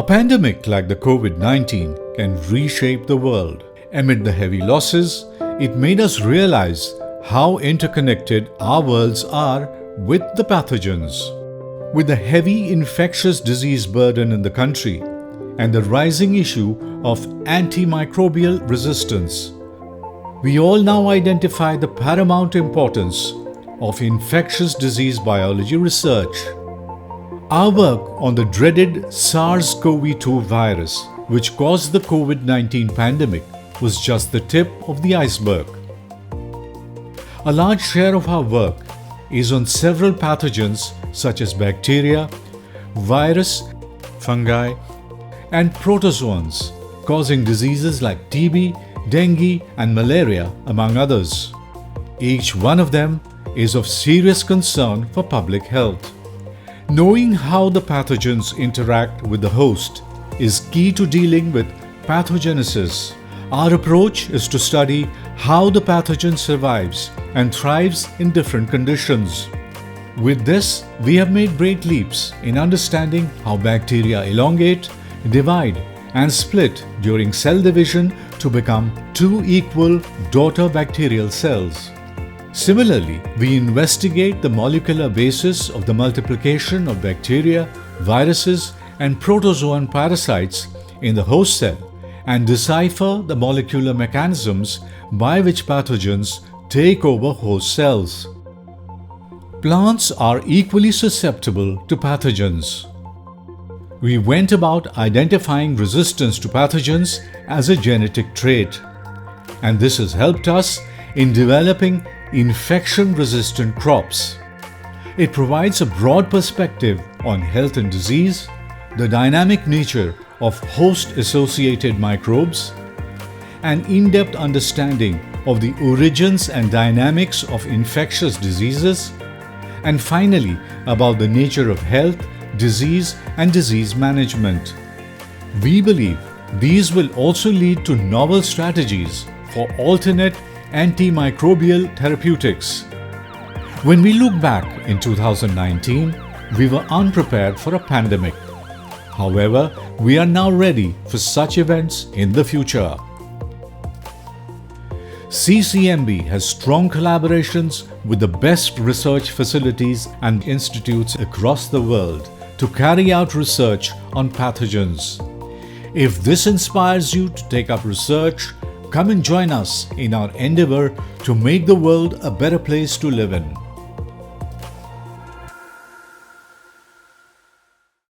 A pandemic like the COVID-19 can reshape the world. Amid the heavy losses, it made us realize how interconnected our worlds are with the pathogens. With the heavy infectious disease burden in the country and the rising issue of antimicrobial resistance, we all now identify the paramount importance of infectious disease biology research. Our work on the dreaded SARS-CoV-2 virus, which caused the COVID-19 pandemic, was just the tip of the iceberg. A large share of our work is on several pathogens such as bacteria, virus, fungi, and protozoans, causing diseases like TB, dengue, and malaria, among others. Each one of them is of serious concern for public health. Knowing how the pathogens interact with the host is key to dealing with pathogenesis. Our approach is to study how the pathogen survives and thrives in different conditions. With this, we have made great leaps in understanding how bacteria elongate, divide, and split during cell division to become two equal daughter bacterial cells. Similarly, we investigate the molecular basis of the multiplication of bacteria, viruses, and protozoan parasites in the host cell and decipher the molecular mechanisms by which pathogens take over host cells. Plants are equally susceptible to pathogens. We went about identifying resistance to pathogens as a genetic trait, and this has helped us in developing infection-resistant crops. It provides a broad perspective on health and disease, the dynamic nature of host-associated microbes, an in-depth understanding of the origins and dynamics of infectious diseases, and finally, about the nature of health, disease, and disease management. We believe these will also lead to novel strategies for alternate antimicrobial therapeutics. When we look back in 2019, we were unprepared for a pandemic. However, we are now ready for such events in the future. CCMB has strong collaborations with the best research facilities and institutes across the world to carry out research on pathogens. If this inspires you to take up research, come and join us in our endeavor to make the world a better place to live in.